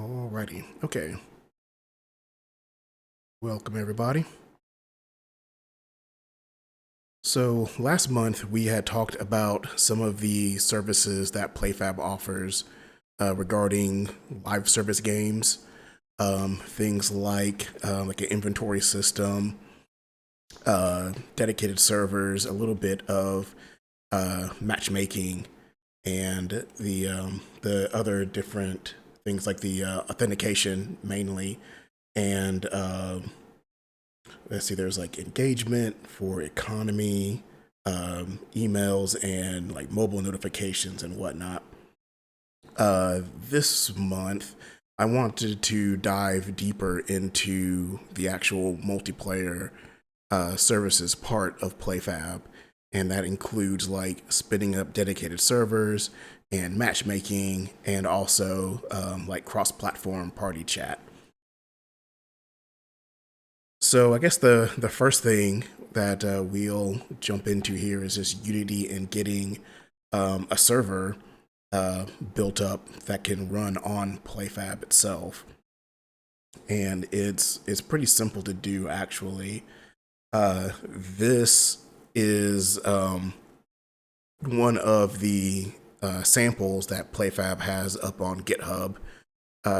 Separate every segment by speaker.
Speaker 1: Alrighty, okay. Welcome everybody. So last month we had talked about some of the services that Playfab offers regarding live service games, things like an inventory system, dedicated servers, a little bit of matchmaking, and the other different things like the authentication mainly, and let's see, there's like engagement for economy, emails, and like mobile notifications and whatnot. This month, I wanted to dive deeper into the actual multiplayer services part of Playfab, and that includes like spinning up dedicated servers and matchmaking, and also like cross-platform party chat. So I guess the first thing that we'll jump into here is just Unity and getting a server built up that can run on Playfab itself, and it's pretty simple to do actually. This is one of the samples that Playfab has up on GitHub.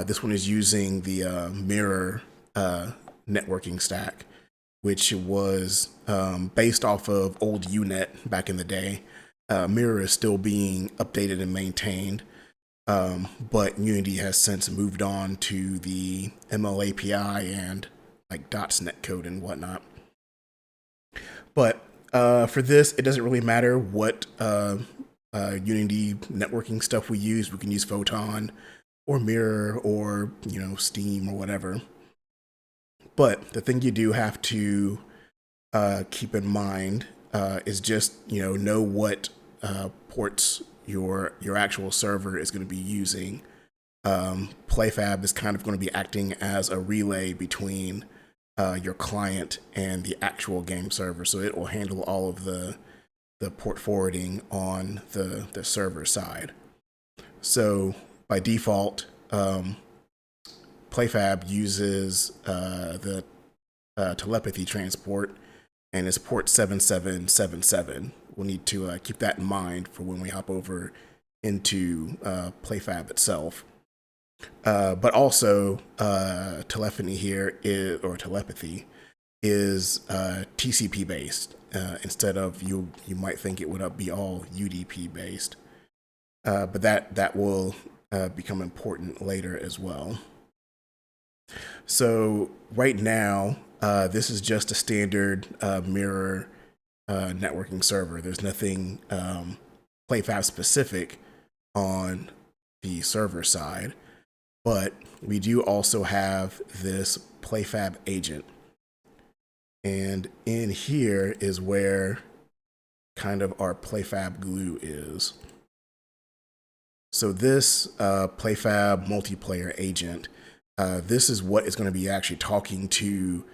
Speaker 1: This one is using the mirror networking stack, which was based off of old Unet back in the day. Mirror is still being updated and maintained, but Unity has since moved on to the ML API and like .NET code and whatnot. But for this, it doesn't really matter what Unity networking stuff we use. We can use Photon or Mirror or Steam or whatever. But the thing you do have to keep in mind is just know what ports your actual server is going to be using. Playfab is kind of going to be acting as a relay between your client and the actual game server, so it will handle all of the port forwarding on the server side. So by default, Playfab uses the telepathy transport, and it's port 7777. We'll need to keep that in mind for when we hop over into Playfab itself. But also, telephony here is, or telepathy is TCP based instead of you might think it would be all UDP based. But that will become important later as well. So right now, this is just a standard mirror networking server. There's nothing Playfab specific on the server side, but we do also have this Playfab Agent. And in here is where kind of our Playfab glue is. So this Playfab multiplayer agent, this is what is going to be actually talking to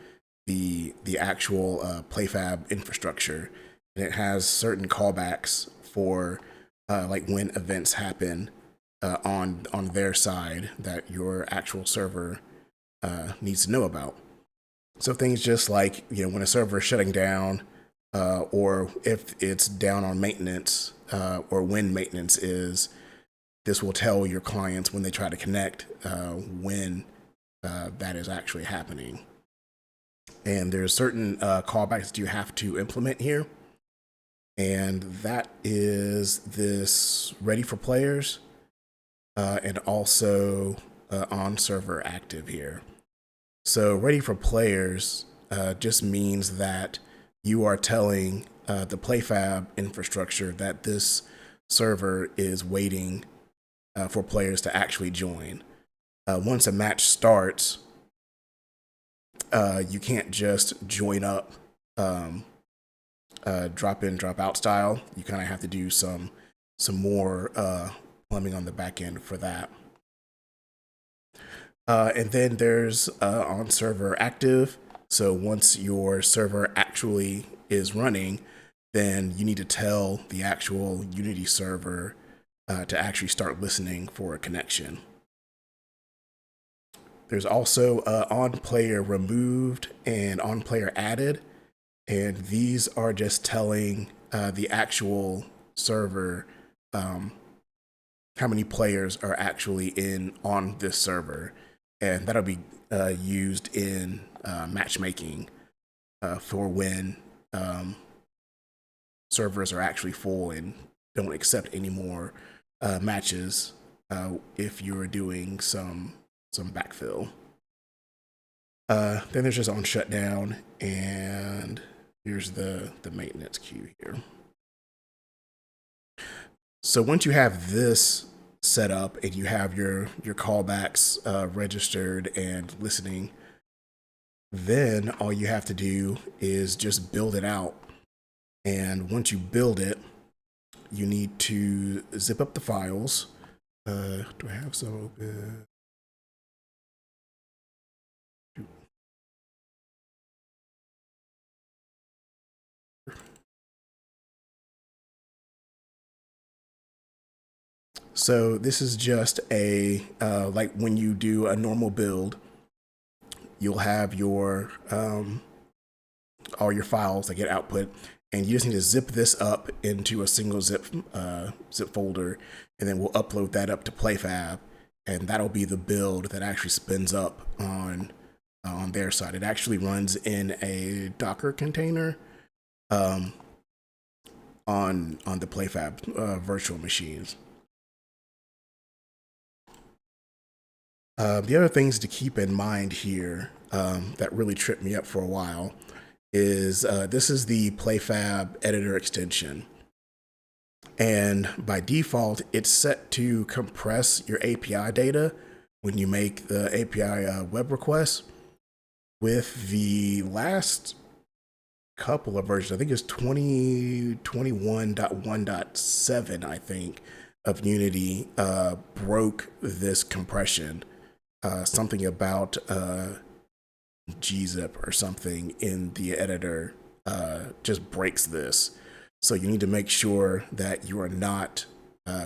Speaker 1: the actual Playfab infrastructure, and it has certain callbacks for like when events happen on their side that your actual server needs to know about. So things just like when a server is shutting down, or if it's down on maintenance, or when maintenance is. This will tell your clients when they try to connect when that is actually happening. And there's certain callbacks that you have to implement here. And that is this ready for players and also on server active here. So ready for players just means that you are telling the Playfab infrastructure that this server is waiting for players to actually join. Once a match starts, you can't just join up drop in, drop out style. You kind of have to do some more plumbing on the back end for that. And then there's on server active. So once your server actually is running, then you need to tell the actual Unity server to actually start listening for a connection. There's also on player removed and on player added. And these are just telling the actual server how many players are actually on this server. And that'll be used in matchmaking for when servers are actually full and don't accept any more matches if you're doing some backfill. Then there's just on shutdown, and here's the maintenance queue here. So once you have this set up and you have your callbacks registered and listening, then all you have to do is just build it out. And once you build it, you need to zip up the files. Do I have some open? So this is just a, like when you do a normal build, you'll have your, all your files that get output, and you just need to zip this up into a single zip folder, and then we'll upload that up to Playfab, and that'll be the build that actually spins up on their side. It actually runs in a Docker container on the Playfab virtual machines. The other things to keep in mind here that really tripped me up for a while is this is the Playfab editor extension. And by default, it's set to compress your API data when you make the API web request. With the last couple of versions, I think it's 2021.1.7, I think, of Unity broke this compression. Something about gzip or something in the editor just breaks this. So you need to make sure that you are not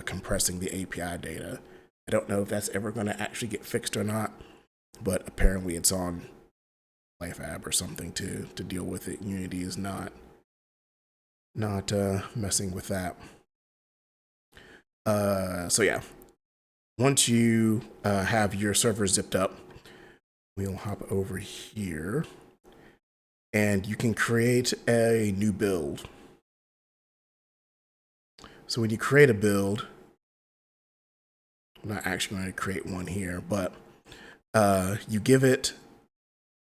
Speaker 1: compressing the API data. I don't know if that's ever going to actually get fixed or not, but apparently it's on Playfab or something to deal with it. Unity is not messing with that. So yeah, once you have your server zipped up, we'll hop over here and you can create a new build. So when you create a build, I'm not actually going to create one here, but you give it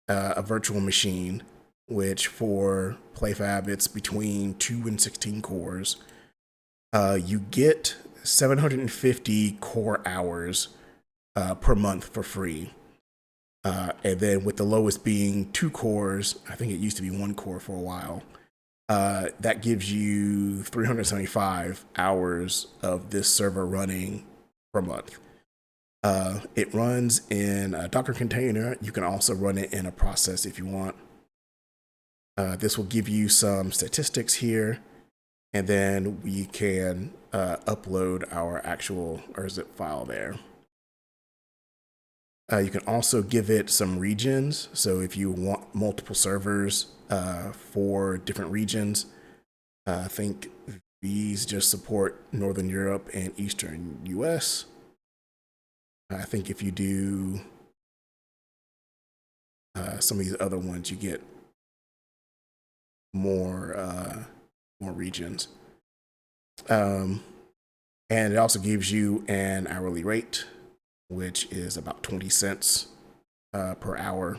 Speaker 1: a virtual machine, which for Playfab, it's between 2 and 16 cores. You get 750 core hours per month for free. And then with the lowest being 2 cores, I think it used to be 1 core for a while, that gives you 375 hours of this server running per month. It runs in a Docker container. You can also run it in a process if you want. This will give you some statistics here, and then we can upload our actual zip file there. You can also give it some regions. So if you want multiple servers for different regions, I think these just support Northern Europe and Eastern US. I think if you do some of these other ones, you get more regions. And it also gives you an hourly rate, which is about 20 cents per hour.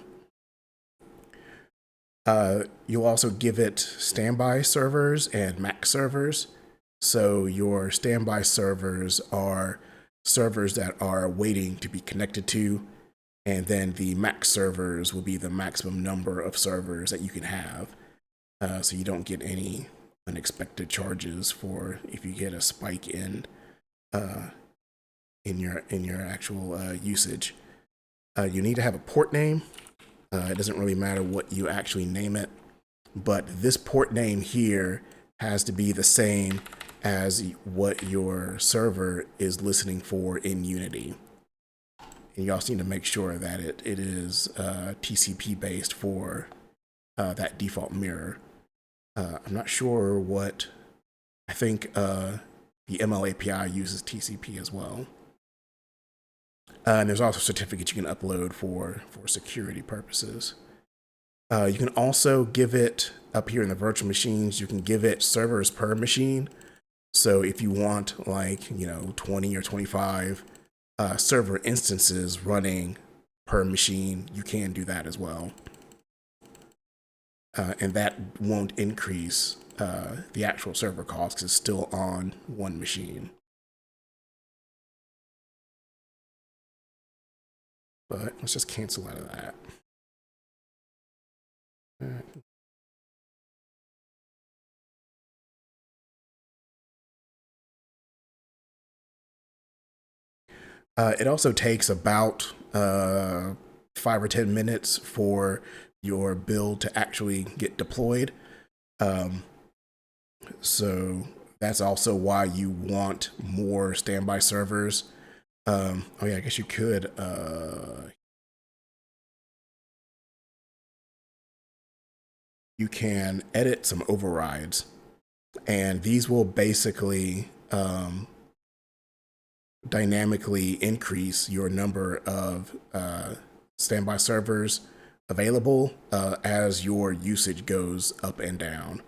Speaker 1: You'll also give it standby servers and max servers. So your standby servers are servers that are waiting to be connected to, and then the max servers will be the maximum number of servers that you can have. So you don't get any unexpected charges for if you get a spike in your actual usage. You need to have a port name. It doesn't really matter what you actually name it, but this port name here has to be the same as what your server is listening for in Unity. And you also need to make sure that it is TCP based for that default mirror. I'm not sure what, I think the ML API uses TCP as well. And there's also certificates you can upload for security purposes. You can also give it, up here in the virtual machines, you can give it servers per machine. So if you want like, 20 or 25 server instances running per machine, you can do that as well. And that won't increase the actual server cost because it's still on one machine. But let's just cancel out of that. It also takes about 5 or 10 minutes for your build to actually get deployed. So that's also why you want more standby servers. Oh yeah, I guess you could. You can edit some overrides, and these will basically dynamically increase your number of standby servers available as your usage goes up and down.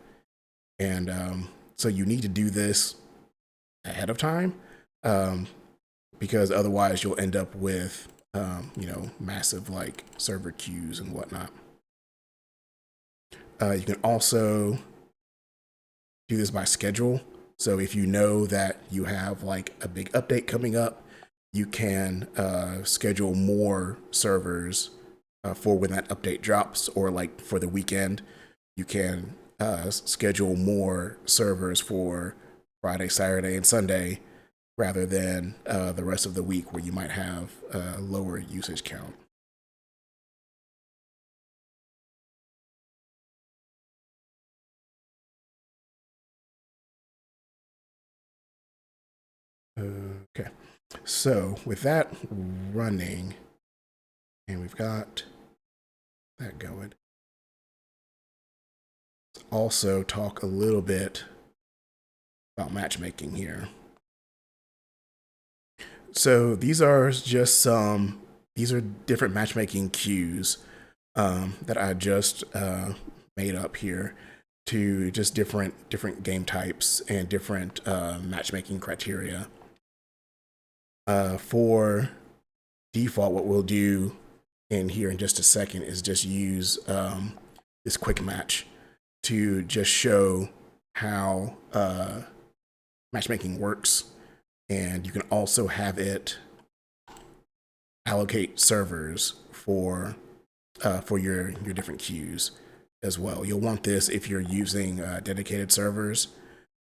Speaker 1: And so you need to do this ahead of time because otherwise you'll end up with massive like server queues and whatnot. You can also do this by schedule. So if you know that you have like a big update coming up, you can schedule more servers for when that update drops, or like for the weekend, you can schedule more servers for Friday, Saturday, and Sunday rather than the rest of the week where you might have a lower usage count. Okay, so with that running, and we've got that going, let's also talk a little bit about matchmaking here. So these are just these are different matchmaking cues that I just made up here to just different game types and different matchmaking criteria. For default, what we'll do in here in just a second is just use this quick match to just show how matchmaking works. And you can also have it allocate servers for your different queues as well. You'll want this if you're using dedicated servers.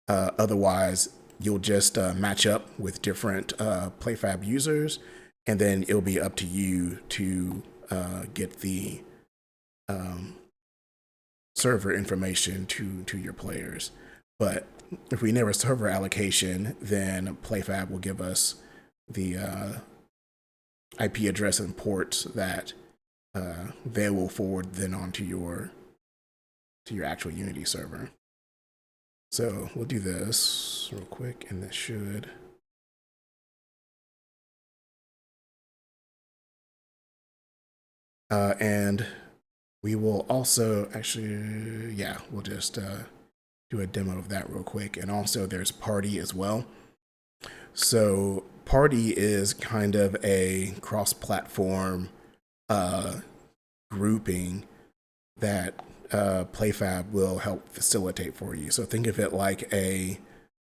Speaker 1: Otherwise, you'll just match up with different Playfab users, and then it'll be up to you to get the server information to your players. But if we enable server allocation, then Playfab will give us the IP address and ports that they will forward then onto your actual Unity server. So we'll do this real quick, and this should. And we will also actually, yeah, we'll just do a demo of that real quick. And also there's Party as well. So Party is kind of a cross-platform grouping that Playfab will help facilitate for you. So think of it like a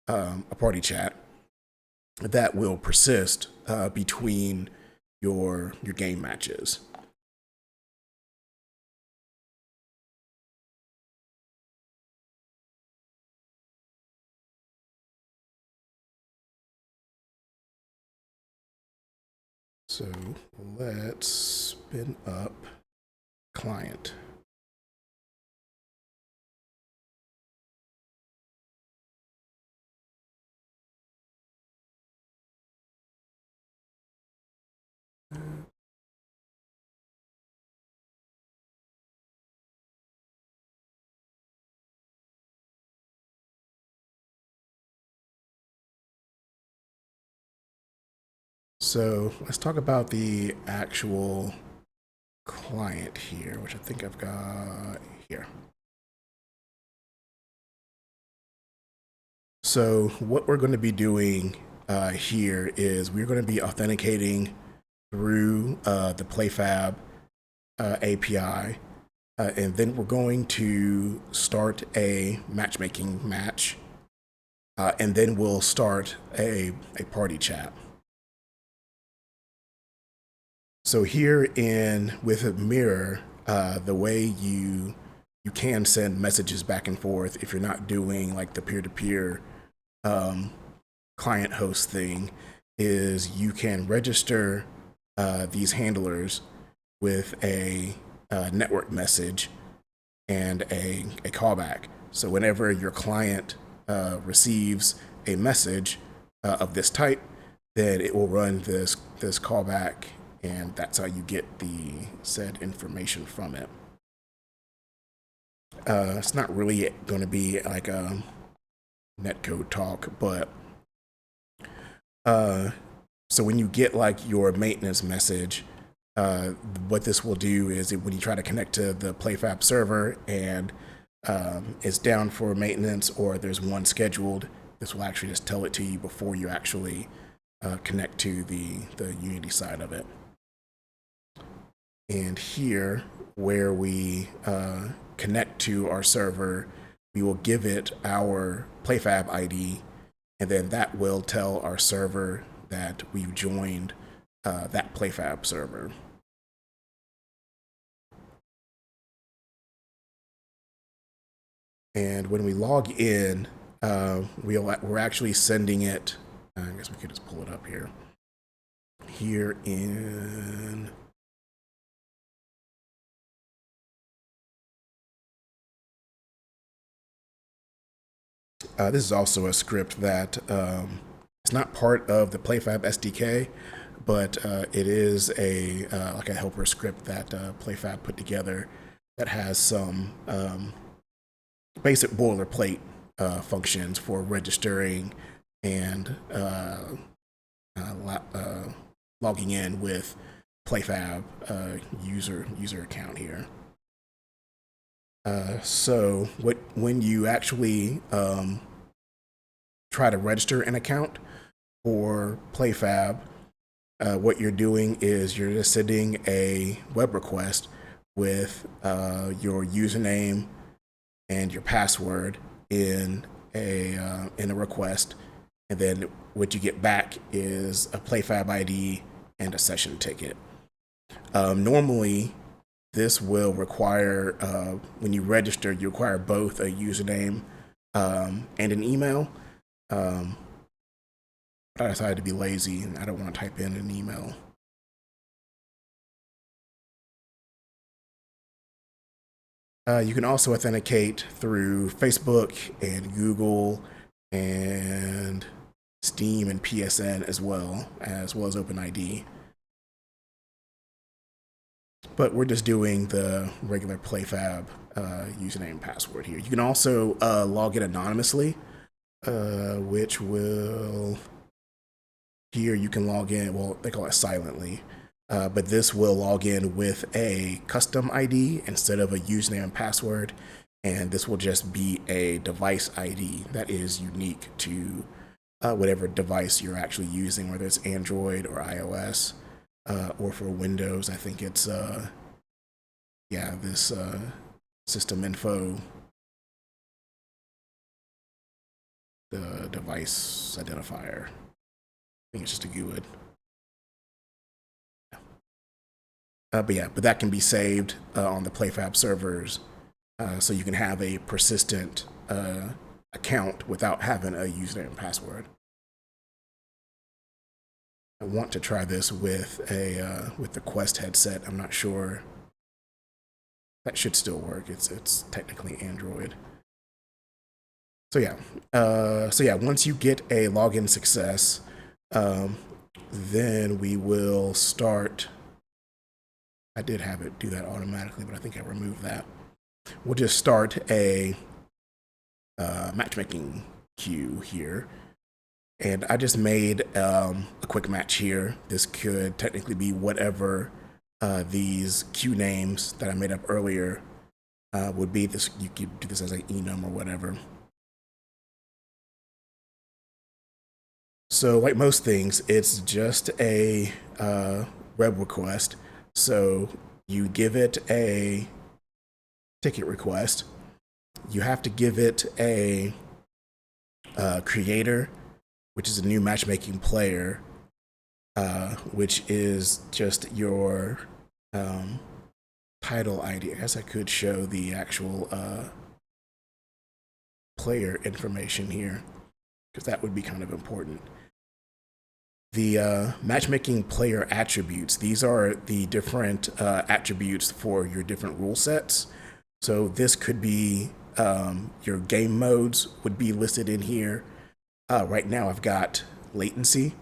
Speaker 1: party chat that will persist between your game matches. So let's spin up client. So let's talk about the actual client here, which I think I've got here. So what we're going to be doing here is we're going to be authenticating through the Playfab API, and then we're going to start a matchmaking match, and then we'll start a party chat. So here with Mirror, the way you can send messages back and forth if you're not doing like the peer-to-peer client host thing is you can register these handlers with a network message and a callback. So whenever your client receives a message of this type, then it will run this callback, and that's how you get the said information from it. It's not really going to be like a netcode talk, but so when you get like your maintenance message, what this will do is when you try to connect to the Playfab server and it's down for maintenance or there's one scheduled, this will actually just tell it to you before you actually connect to the Unity side of it. And here, where we connect to our server, we will give it our Playfab ID, and then that will tell our server that we've joined that Playfab server. And when we log in, we're actually sending it. I guess we could just pull it up here. Here in this is also a script that it's not part of the Playfab SDK, but it is a like a helper script that Playfab put together that has some basic boilerplate functions for registering and logging in with Playfab user account here. So when you actually try to register an account for Playfab, what you're doing is you're just sending a web request with your username and your password in a request, and then what you get back is a Playfab ID and a session ticket. Normally, this will require, when you register, you require both a username and an email. But I decided to be lazy and I don't want to type in an email. You can also authenticate through Facebook and Google and Steam and PSN as well as OpenID. But we're just doing the regular Playfab username and password here. You can also log in anonymously, which will, here you can log in, well, they call it silently, but this will log in with a custom ID instead of a username and password, and this will just be a device ID that is unique to whatever device you're actually using, whether it's Android or iOS. Or for Windows, I think it's this system info, the device identifier. I think it's just a GUID. But that can be saved on the Playfab servers, so you can have a persistent account without having a username and password. I want to try this with the Quest headset. I'm not sure. That should still work. It's technically Android. So yeah. Once you get a login success, then we will start. I did have it do that automatically, but I think I removed that. We'll just start a matchmaking queue here. And I just made a quick match here. This could technically be whatever these queue names that I made up earlier would be. This, you could do this as an enum or whatever. So like most things, it's just a web request. So you give it a ticket request. You have to give it a creator, which is a new matchmaking player, which is just your title ID. I guess I could show the actual player information here, because that would be kind of important. The matchmaking player attributes, these are the different attributes for your different rule sets. So this could be your game modes would be listed in here. Right now I've got latency.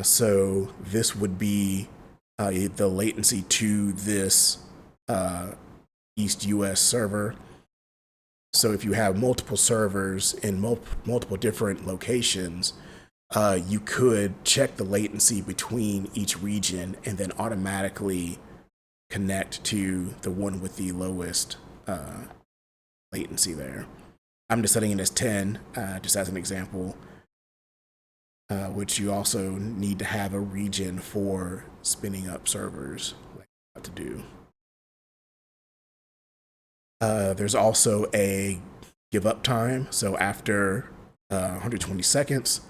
Speaker 1: So this would be the latency to this East US server. So if you have multiple servers in multiple different locations, you could check the latency between each region and then automatically connect to the one with the lowest latency there. I'm just setting it as 10, just as an example, which you also need to have a region for spinning up servers, like what to do. There's also a give up time. So after 120 seconds,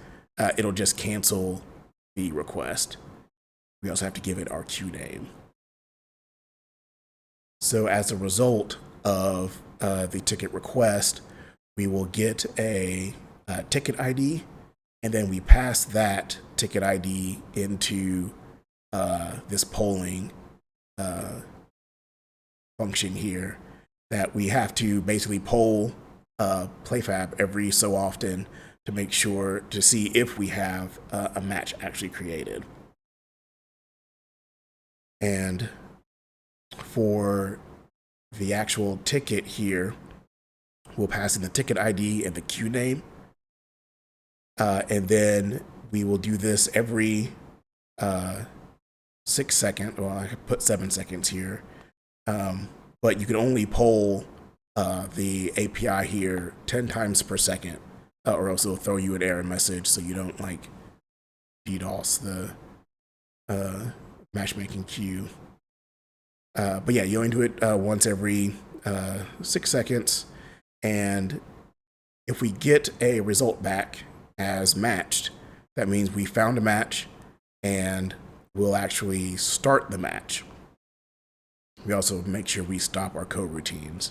Speaker 1: it'll just cancel the request. We also have to give it our queue name. So as a result of the ticket request, we will get a ticket ID, and then we pass that ticket ID into this polling function here that we have to basically poll Playfab every so often to make sure to see if we have a match actually created. And for the actual ticket here, we'll pass in the ticket ID and the queue name. And then we will do this every 6 seconds. Well, I could put 7 seconds here. But you can only poll the API here 10 times per second, or else it'll throw you an error message so you don't like DDoS the matchmaking queue. But yeah, you only do it once every 6 seconds. And if we get a result back as matched, that means we found a match and we'll actually start the match. We also make sure we stop our coroutines,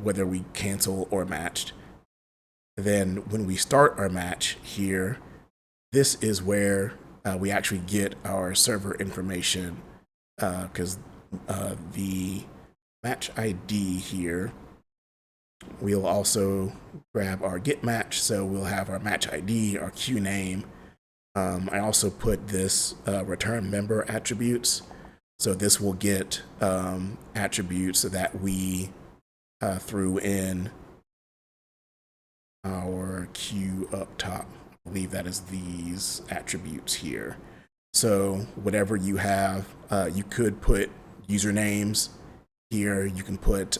Speaker 1: whether we cancel or matched. Then when we start our match here, this is where we actually get our server information, because the match ID here, we'll also grab our get match. So we'll have our match ID, our queue name. I also put this return member attributes. So this will get attributes that we threw in our queue up top. I believe that is these attributes here. So whatever you have, you could put usernames here. You can put,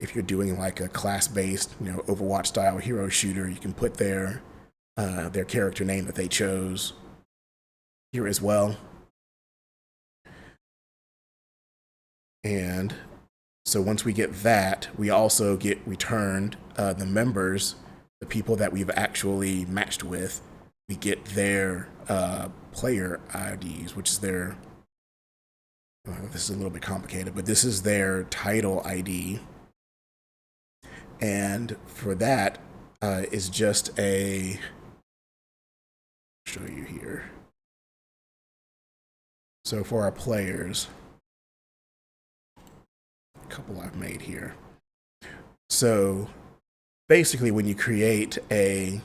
Speaker 1: if you're doing like a class-based, Overwatch style hero shooter, you can put their character name that they chose here as well. And so once we get that, we also get returned the members, the people that we've actually matched with. We get their player IDs, which is their, this is a little bit complicated, but this is their title ID. And for that is just a, I'll show you here. So for our players, a couple I've made here. So basically when you create a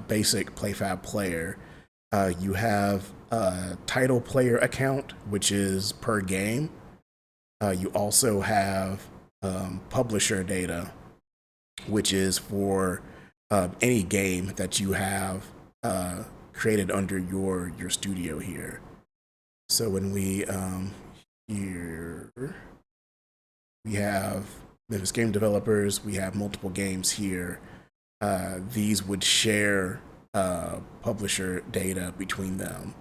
Speaker 1: basic Playfab player, you have a title player account, which is per game. You also have publisher data, which is for any game that you have created under your studio here. So when we here we have there's game developers, we have multiple games here. These would share publisher data between them.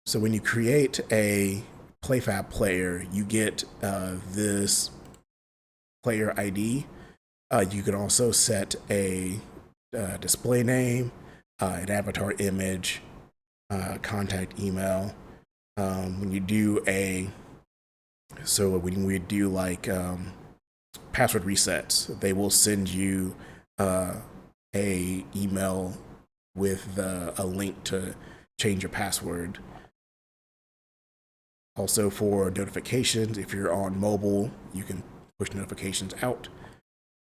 Speaker 1: So when you create a Playfab player, you get this player ID. You can also set a display name, an avatar image, contact email. When you do when we do like password resets, they will send you a email with a link to change your password. Also for notifications, if you're on mobile, you can push notifications out.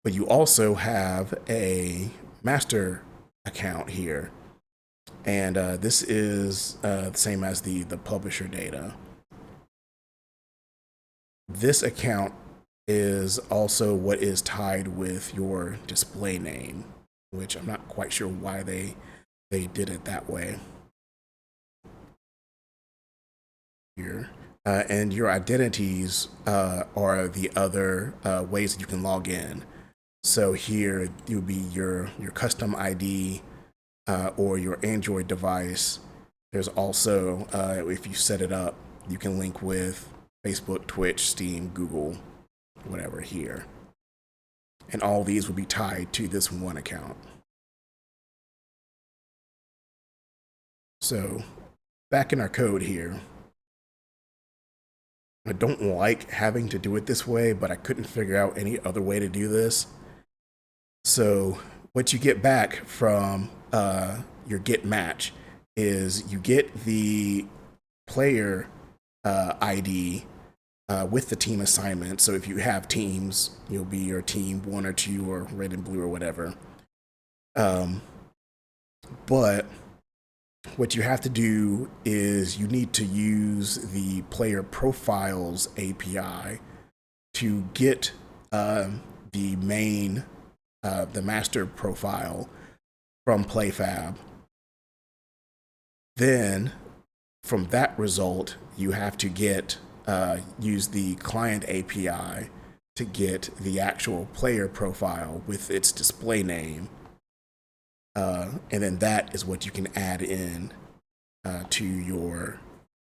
Speaker 1: But you also have a master account here. And this is the same as the publisher data. This account is also what is tied with your display name, which I'm not quite sure why they did it that way. Here. And your identities are the other ways that you can log in. So here it would be your custom ID or your Android device. There's also, if you set it up, you can link with Facebook, Twitch, Steam, Google, whatever here. And all these will be tied to this one account. So back in our code here, I don't like having to do it this way, but I couldn't figure out any other way to do this. So what you get back from your get match is you get the player ID with the team assignment. So if you have teams, you'll be your team 1 or 2 or red and blue or whatever. But what you have to do is you need to use the player profiles API to get the master profile from Playfab. Then from that result, you have to use the client API to get the actual player profile with its display name. And then that is what you can add in to your,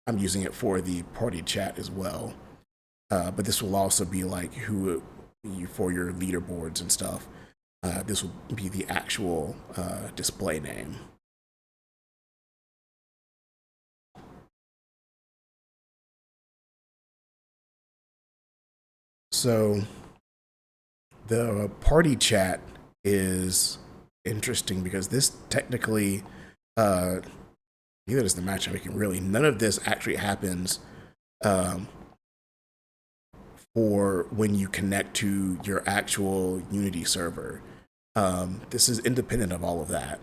Speaker 1: I'm using it for the party chat as well. But this will also be like for your leaderboards and stuff. This will be the actual display name. So the party chat is interesting because this technically, neither does the matchmaking really. None of this actually happens for when you connect to your actual Unity server. This is independent of all of that.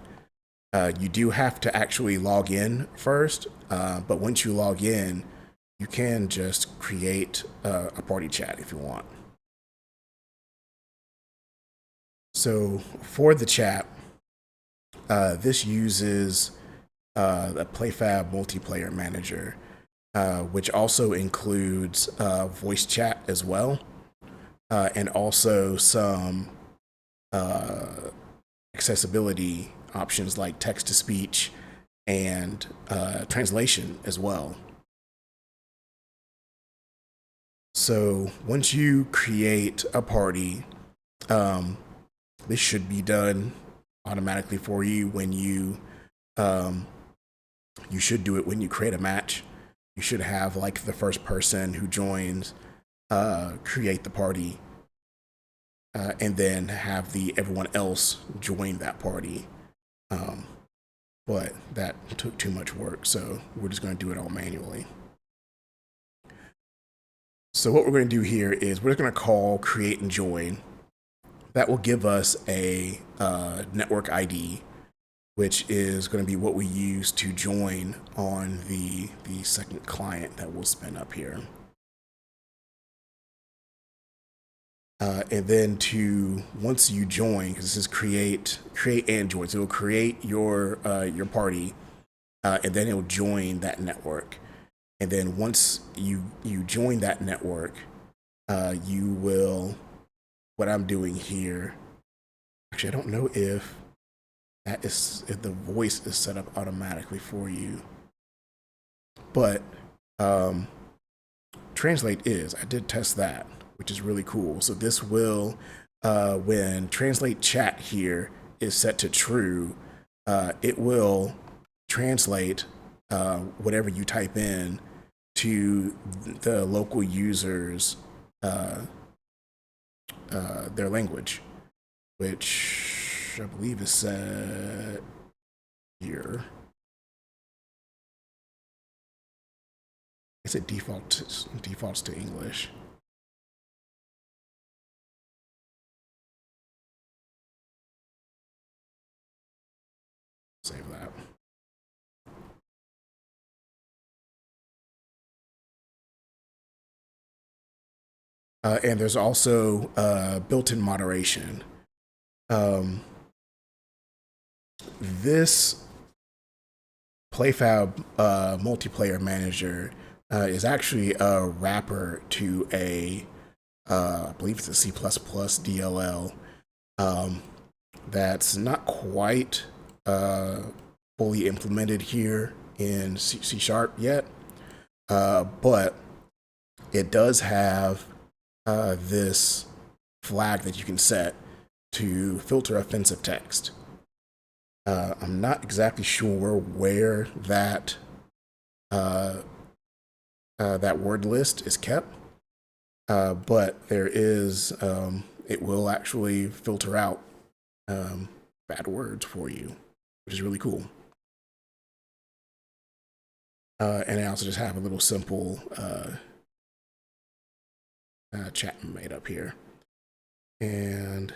Speaker 1: You do have to actually log in first, but once you log in, you can just create a party chat if you want. So for the chat, this uses the Playfab multiplayer manager, which also includes voice chat as well, and also some accessibility options like text to speech and translation as well. So once you create a party, this should be done automatically for you when you should do it when you create a match. You should have like the first person who joins create the party, and then have everyone else join that party. But that took too much work, so we're just going to do it all manually. So what we're going to do here is we're going to call create and join. That will give us a network ID. which is going to be what we use to join on the second client that we'll spin up here. And then once you join, because this is create and join, so it'll create your party, and then it'll join that network. And then once you join that network, you will, what I'm doing here, actually I don't know if if the voice is set up automatically for you, but translate is. I did test that, which is really cool. So this will, when translate chat here is set to true, it will translate whatever you type in to the local users, their language, which I believe is set here. I guess it defaults to English. Save that. And there's also built-in moderation. This Playfab multiplayer manager is actually a wrapper to I believe it's a C++ DLL that's not quite fully implemented here in C# yet, but it does have this flag that you can set to filter offensive text. I'm not exactly sure where that that word list is kept, but there is. It will actually filter out bad words for you, which is really cool. And I also just have a little simple chat made up here, and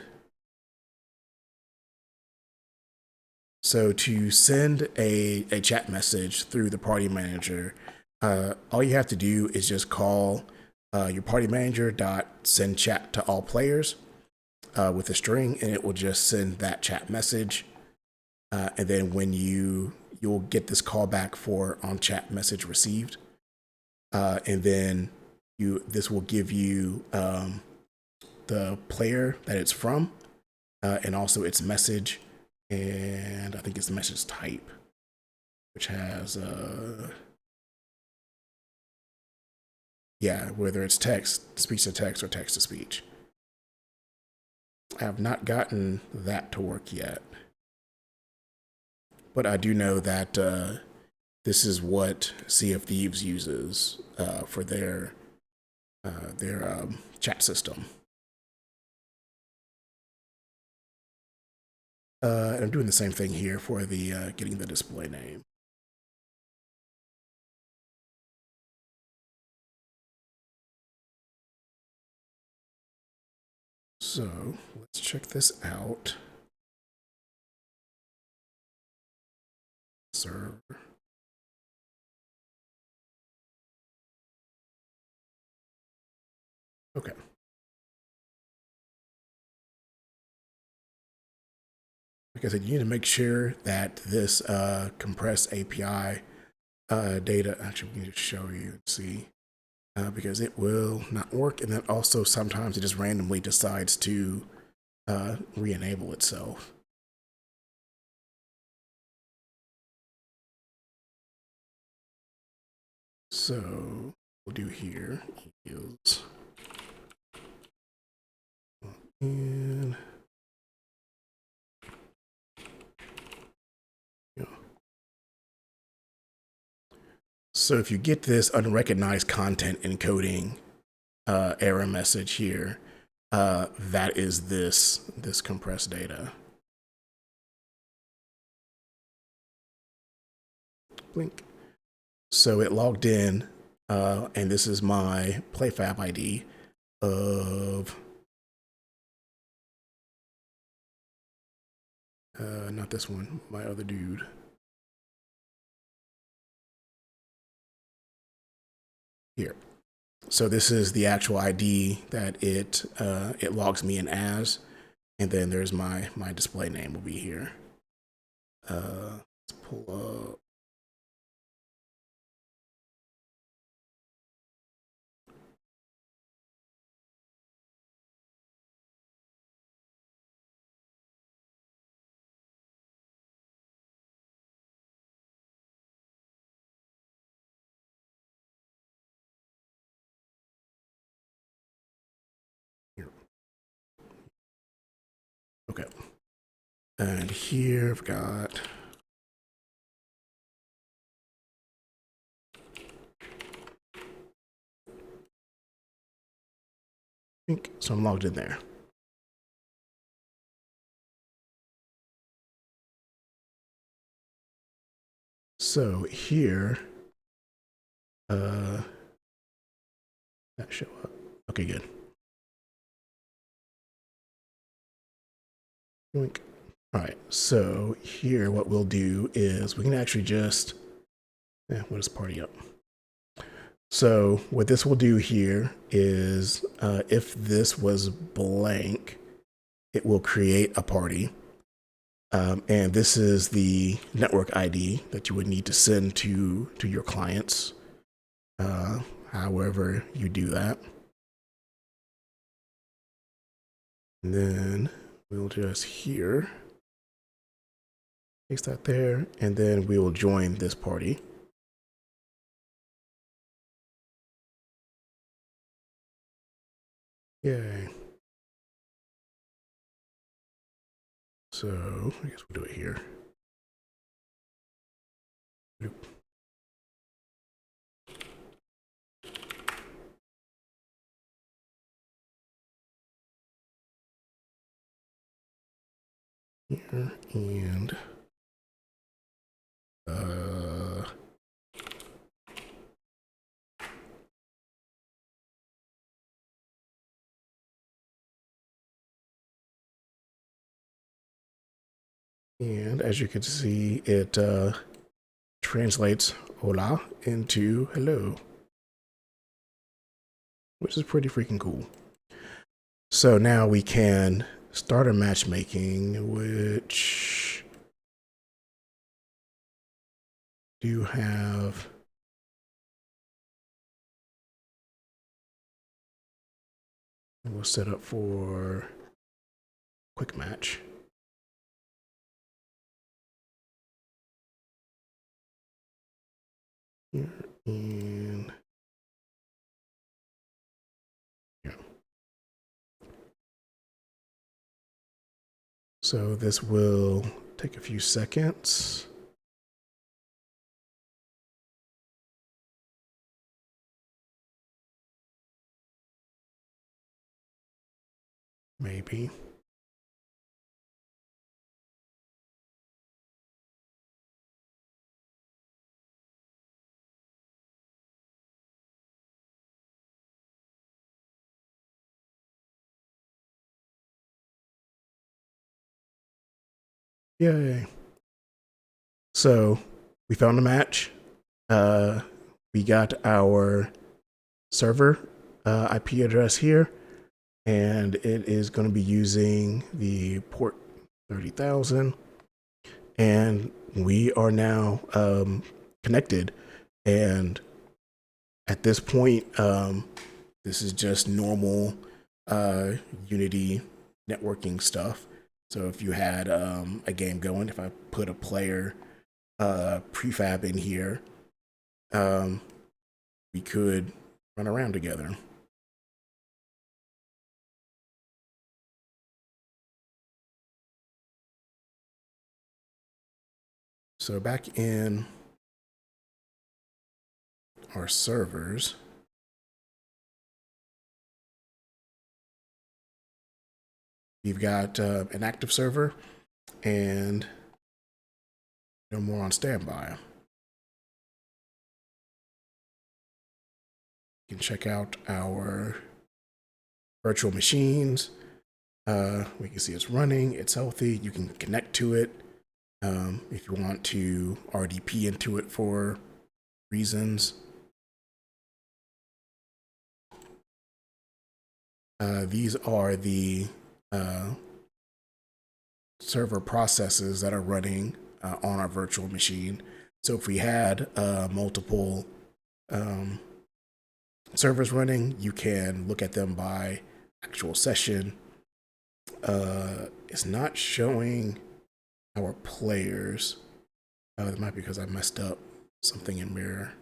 Speaker 1: so to send a chat message through the party manager, all you have to do is just call your party manager .send chat to all players with a string, and it will just send that chat message. And then when you'll get this callback for on chat message received, and then this will give you the player that it's from, and also its message, and I think it's message type, which has whether it's text, speech to text, or text to speech. I have not gotten that to work yet, but I do know that this is what Sea of Thieves uses for their chat system. And I'm doing the same thing here for the getting the display name. So let's check this out. Server. Okay. Because I said, you need to make sure that this compressed API data, actually we need to show you and see, because it will not work. And then also sometimes it just randomly decides to re-enable itself. So we'll do here is and so if you get this unrecognized content encoding error message here, that is this compressed data. Blink. So it logged in, and this is my Playfab ID of Not this one, my other dude. Here. So this is the actual ID that it logs me in as, and then there's my display name will be here. Let's pull up. Here. Okay. And here I've got so I'm logged in there. So here, that show up. Okay, good. Yoink. All right, so here what we'll do is we can actually just, we'll just party up. So what this will do here is if this was blank, it will create a party. And this is the network ID that you would need to send to your clients, however you do that. And then we'll just here, paste that there, and then we will join this party. Yay. So I guess we'll do it here. Nope. Here and as you can see, it translates hola into hello, which is pretty freaking cool. So now we can start our matchmaking, which do have we'll set up for quick match. Here and yeah. So this will take a few seconds. Maybe. Yay. So we found a match. We got our server IP address here, and it is going to be using the port 30,000. And we are now connected. And at this point, this is just normal Unity networking stuff. So if you had a game going, if I put a player prefab in here, we could run around together. So back in our servers, we've got an active server and no more on standby. You can check out our virtual machines. We can see it's running, it's healthy. You can connect to it if you want to RDP into it for reasons. These are the server processes that are running on our virtual machine. So if we had multiple servers running, you can look at them by actual session. It's not showing our players. It might be because I messed up something in Mirror.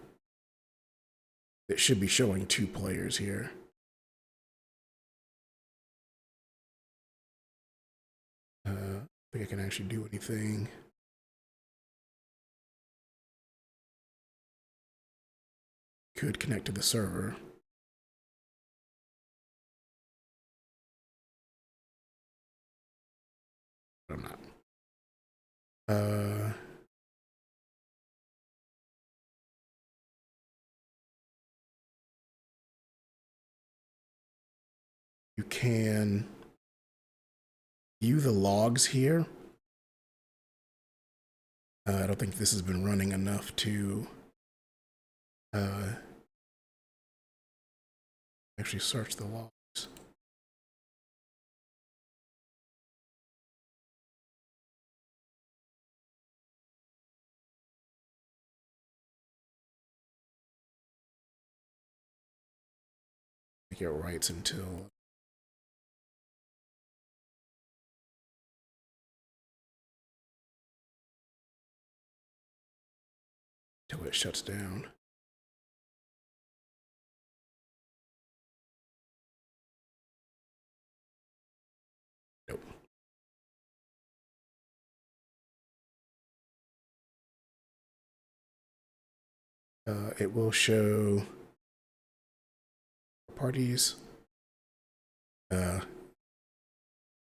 Speaker 1: It should be showing 2 players here. I think I can actually do anything. Could connect to the server. But I'm not. You can view the logs here. I don't think this has been running enough to actually search the logs. I think it writes until it shuts down. Nope. It will show parties.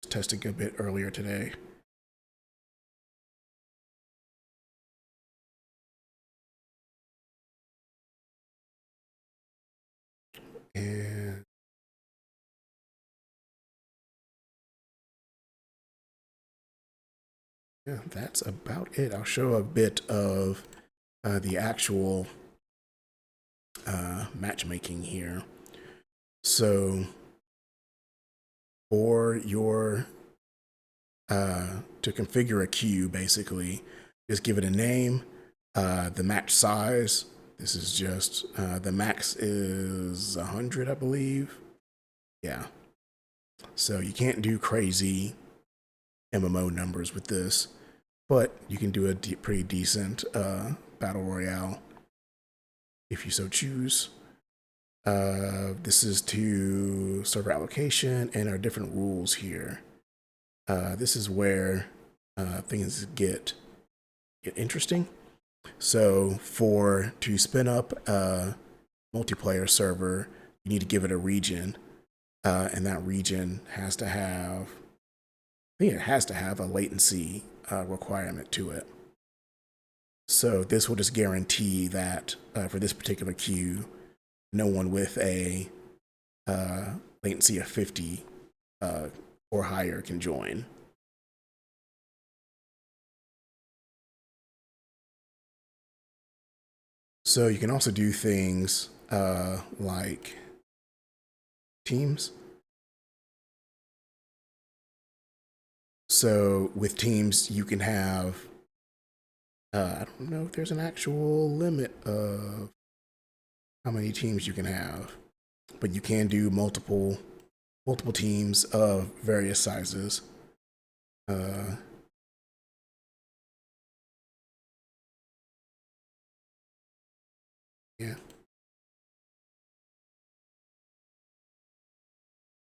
Speaker 1: Testing a bit earlier today. And yeah, that's about it. I'll show a bit of the actual matchmaking here. So for your to configure a queue, basically, just give it a name, the match size. This is just the max is 100, I believe. Yeah. So you can't do crazy MMO numbers with this, but you can do a pretty decent battle royale if you so choose. This is to server allocation and our different rules here. This is where things get interesting. So to spin up a multiplayer server, you need to give it a region, and that region has to have, I think it has to have a latency requirement to it. So this will just guarantee that for this particular queue, no one with a latency of 50 or higher can join. So you can also do things like teams. So with teams, you can have, I don't know if there's an actual limit of how many teams you can have, but you can do multiple teams of various sizes. Yeah.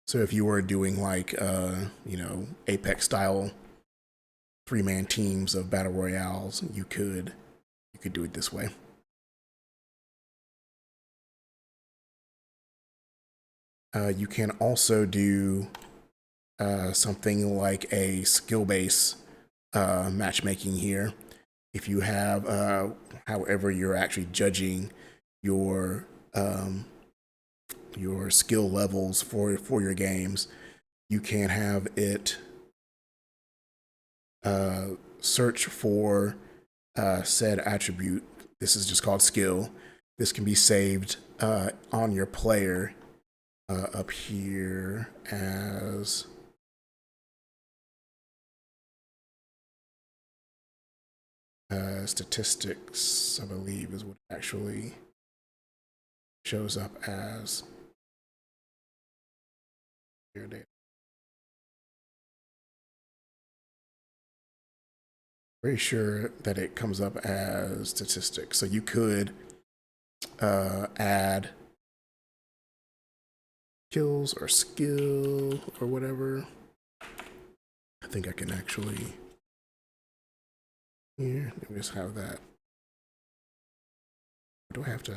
Speaker 1: So if you were doing like, Apex style 3-man teams of battle royales, you could do it this way. You can also do something like a skill-based matchmaking here. If you have, however, you're actually judging your skill levels for your games, you can have it search for said attribute. This is just called skill. This can be saved on your player up here as statistics, I believe, is what actually shows up as. Here data. Pretty sure that it comes up as statistics. So you could add kills or skill or whatever. I think I can actually, here, let me just have that. Do I have to?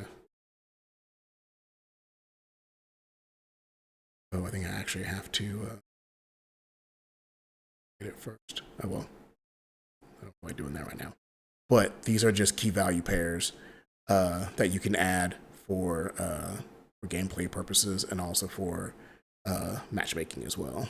Speaker 1: Oh, I think I actually have to get it first. Oh, well, I don't know why I'm doing that right now. But these are just key value pairs that you can add for gameplay purposes and also for matchmaking as well.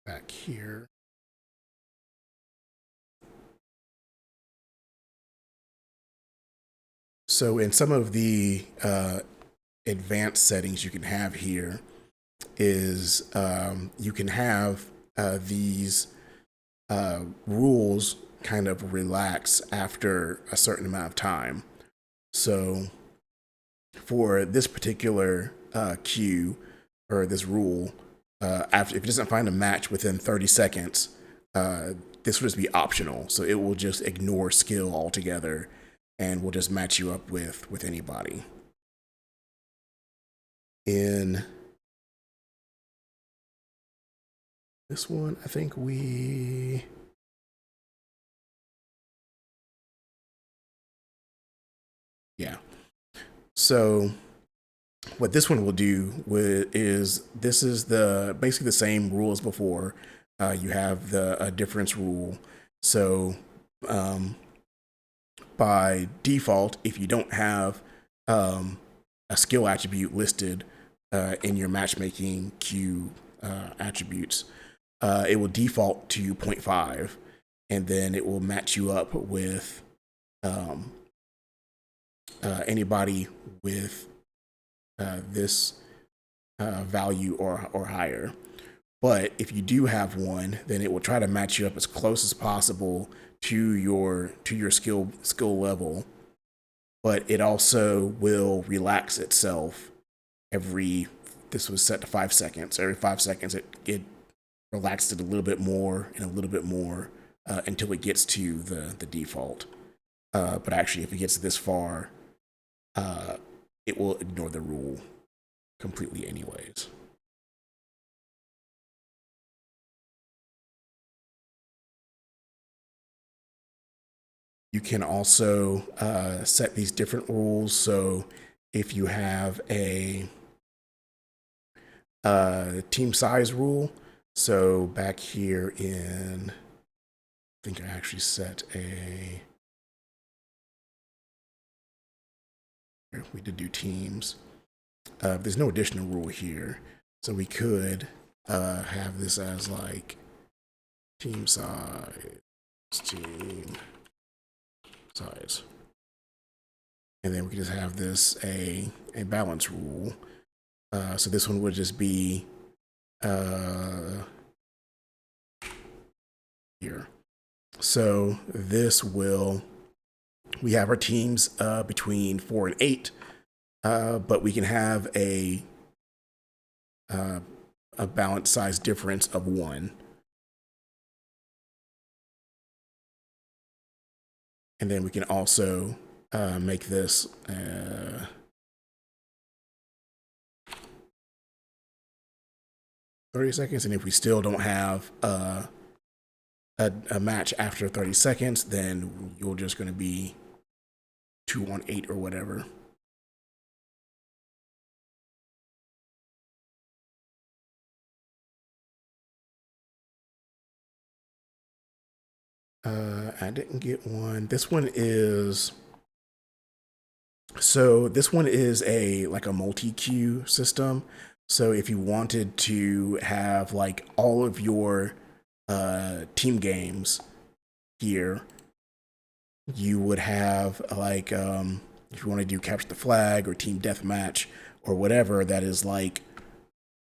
Speaker 1: Back here. So in some of the advanced settings you can have here is you can have these rules kind of relax after a certain amount of time. So for this particular cue or this rule, if it doesn't find a match within 30 seconds, this will just be optional. So it will just ignore skill altogether and will just match you up with anybody. In this one, I think yeah. So what this one will do is this is basically the same rule as before. You have the difference rule. So by default, if you don't have a skill attribute listed in your matchmaking queue attributes, it will default to 0.5, and then it will match you up with anybody with this value or higher. But if you do have one, then it will try to match you up as close as possible to your skill level. But it also will relax itself this was set to 5 seconds. Every 5 seconds, it relaxes it a little bit more and a little bit more until it gets to the default. But actually, if it gets this far, it will ignore the rule completely anyways. You can also set these different rules. So if you have a team size rule, so back here in, I think I actually set we did do teams. There's no additional rule here. So we could have this as like team size. And then we can just have this a balance rule. So this one would just be here. So this we have our teams between 4 and 8, but we can have a balance size difference of 1. And then we can also make this 30 seconds. And if we still don't have a match after 30 seconds, then you're just going to be 2 on 8 or whatever. I didn't get one. This one is so this one is a like a multi-queue system. So if you wanted to have like all of your team games here, you would have like if you want to do capture the flag or team deathmatch or whatever that is like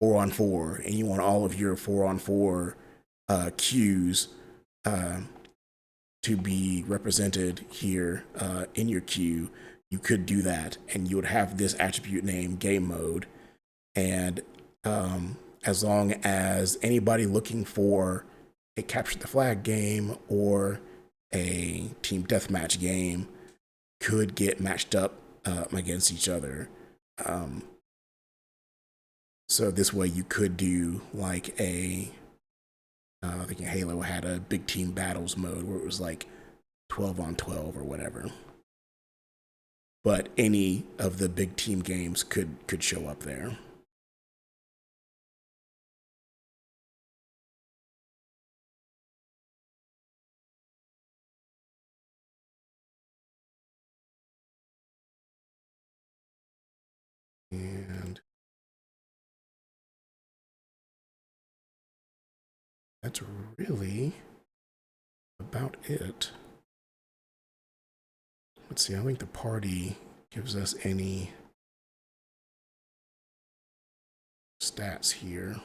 Speaker 1: 4 on 4, and you want all of your 4 on 4 queues uh, to be represented here in your queue, you could do that, and you would have this attribute name game mode. And as long as anybody looking for a capture the flag game or a team deathmatch game could get matched up against each other. Um, so this way you could do like I think Halo had a big team battles mode where it was like 12 on 12 or whatever. But any of the big team games could show up there. And that's really about it. Let's see, I don't think the party gives us any stats here.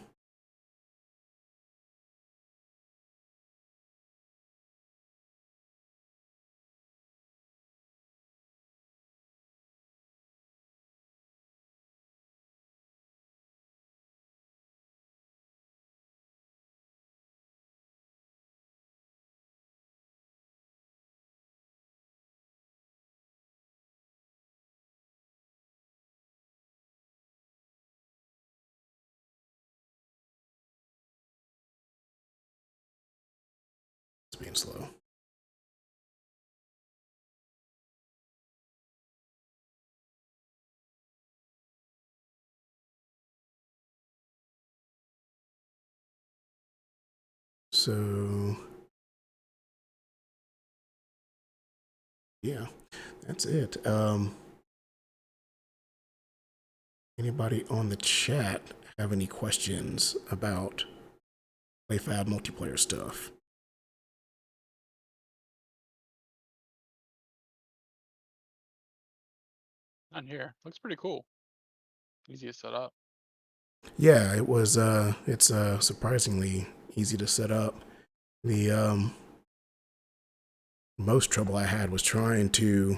Speaker 1: It's being slow. So, yeah, that's it. Anybody on the chat have any questions about Playfab multiplayer stuff?
Speaker 2: Not here. Looks pretty cool. Easy to set up.
Speaker 1: Yeah, it was. It's surprisingly easy to set up. The most trouble I had was trying to.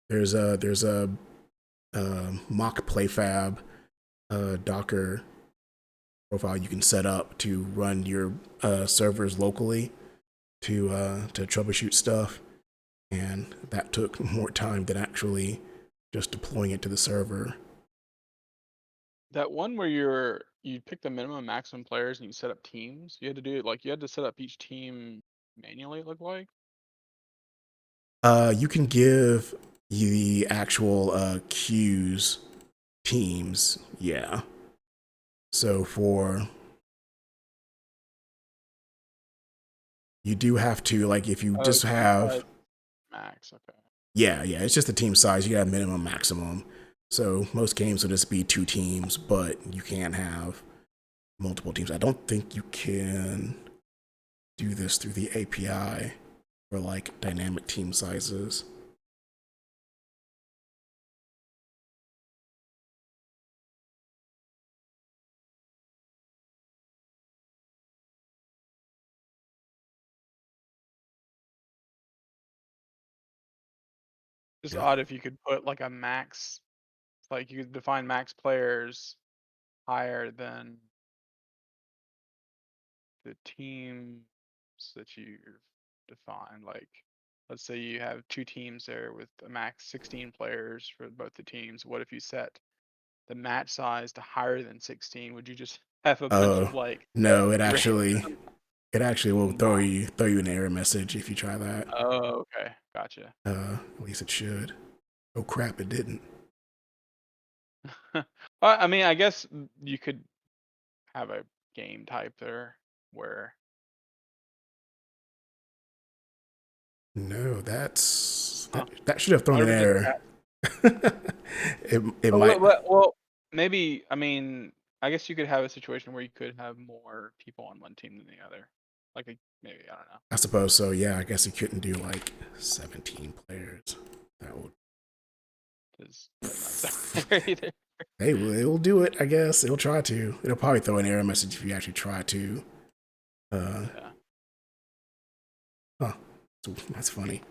Speaker 1: There's a mock Playfab Docker profile you can set up to run your servers locally to troubleshoot stuff, and that took more time than actually just deploying it to the server.
Speaker 2: That one where you pick the minimum and maximum players and you set up teams. You had to do it like you had to set up each team manually, it looked like.
Speaker 1: You can give the actual queues teams, yeah. So for you do have to like if you
Speaker 2: Oh,
Speaker 1: just have
Speaker 2: max, okay.
Speaker 1: yeah, it's just the team size. You got a minimum, maximum. So most games will just be 2 teams, but you can have multiple teams. I don't think you can do this through the API for like dynamic team sizes.
Speaker 2: Just
Speaker 1: Yeah.
Speaker 2: odd if you could put like a max, like you could define max players higher than the teams that you define. Like, let's say you have two teams there with a max 16 players for both the teams. What if you set the match size to higher than 16? Would you just have a bunch
Speaker 1: Oh
Speaker 2: of like
Speaker 1: no,
Speaker 2: random
Speaker 1: it actually will
Speaker 2: not?
Speaker 1: throw you an error message if you try that.
Speaker 2: Oh, okay, gotcha.
Speaker 1: At least it should. Oh crap, it didn't.
Speaker 2: I mean, I guess you could have a game type there where
Speaker 1: No,
Speaker 2: Huh.
Speaker 1: that should have
Speaker 2: I
Speaker 1: thrown an
Speaker 2: wonder if it's
Speaker 1: error. It might.
Speaker 2: well, maybe, I mean, I guess you could have a situation where you could have more people on one team than the other. Like, maybe, I don't know.
Speaker 1: I suppose so. Yeah, I guess you couldn't do like 17 players. That would.
Speaker 2: Because that's not so fair either.
Speaker 1: Hey, well, it'll do it. I guess it'll try to. It'll probably throw an error message if you actually try to. Uh,
Speaker 2: Yeah.
Speaker 1: huh. That's funny.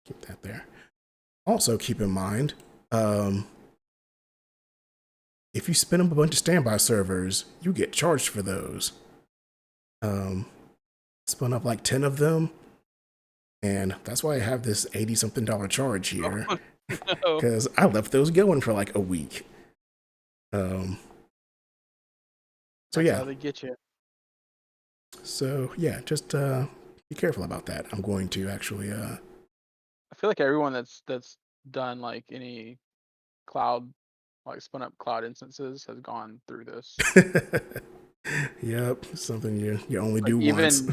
Speaker 1: Keep that there. Also, keep in mind, if you spin up a bunch of standby servers, you get charged for those. Spun up like 10 of them, and that's why I have this $80-something charge here,
Speaker 2: Oh, no.
Speaker 1: because I left those going for like a week. So
Speaker 2: That's
Speaker 1: yeah.
Speaker 2: how they get you.
Speaker 1: So yeah, just be careful about that. I'm going to actually
Speaker 2: I feel like everyone that's done like any cloud, like spun up cloud instances has gone through this.
Speaker 1: yep, something you only
Speaker 2: Like
Speaker 1: do once.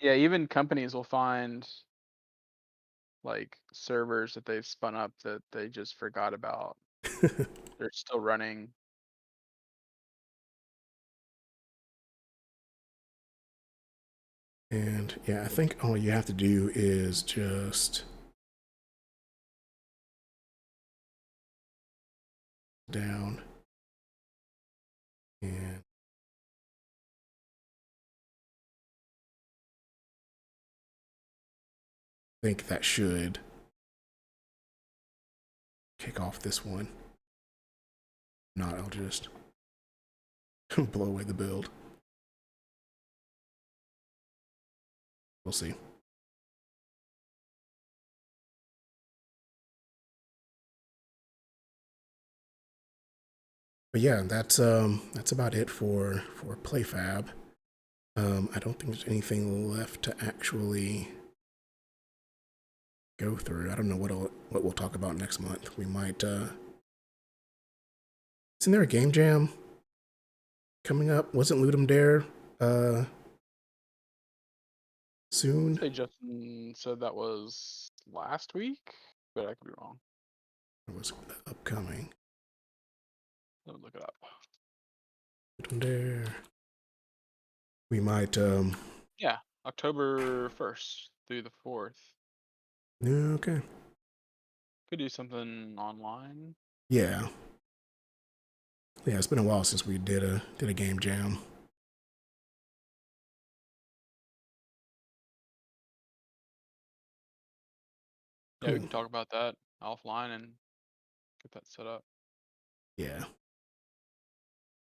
Speaker 2: even companies will find like servers that they've spun up that they just forgot about. They're still running.
Speaker 1: And yeah, I think all you have to do is just down and I think that should kick off this one. If not, I'll just blow away the build. We'll see. But yeah, that's about it for Playfab. I don't think there's anything left to actually go through. I don't know what we'll talk about next month. We might. Isn't there a game jam coming up? Wasn't Ludum Dare soon?
Speaker 2: Say Justin said that was last week, but I could be wrong.
Speaker 1: It was upcoming.
Speaker 2: Let me look it up.
Speaker 1: Ludum Dare. We might.
Speaker 2: Yeah, October 1st through the 4th.
Speaker 1: Okay.
Speaker 2: Could do something online.
Speaker 1: Yeah. Yeah, it's been a while since we did a game jam.
Speaker 2: Yeah, we
Speaker 1: Cool.
Speaker 2: can talk about that offline and get that set up.
Speaker 1: Yeah. I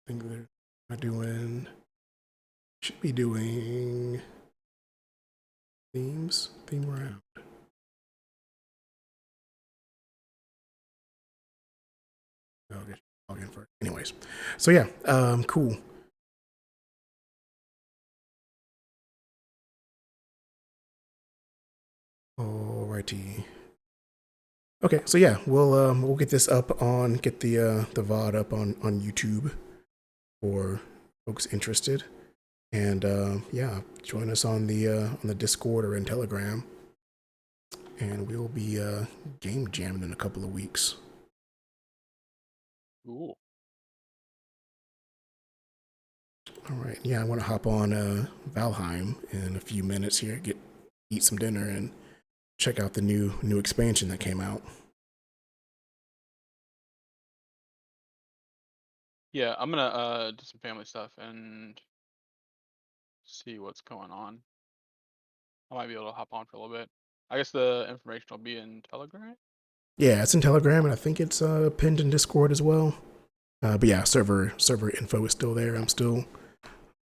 Speaker 1: think they're doing. Should be doing theme round. Okay, log in first. Anyways, so yeah, cool. Alrighty. Okay, so yeah, we'll get this up on get the VOD up on YouTube for folks interested, and yeah, join us on the Discord or in Telegram, and we'll be game jamming in a couple of weeks.
Speaker 2: Cool.
Speaker 1: All right, yeah, I want to hop on Valheim in a few minutes here, eat some dinner, and check out the new expansion that came out.
Speaker 2: Yeah, I'm gonna do some family stuff and see what's going on. I might be able to hop on for a little bit. I guess the information will be in Telegram.
Speaker 1: Yeah, it's in Telegram, and I think it's pinned in Discord as well. But yeah, server info is still there. I'm still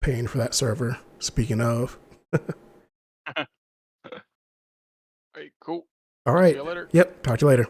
Speaker 1: paying for that server. Speaking of.
Speaker 2: Alright, cool.
Speaker 1: All
Speaker 2: I'll
Speaker 1: right.
Speaker 2: see you later.
Speaker 1: Yep. Talk to you later.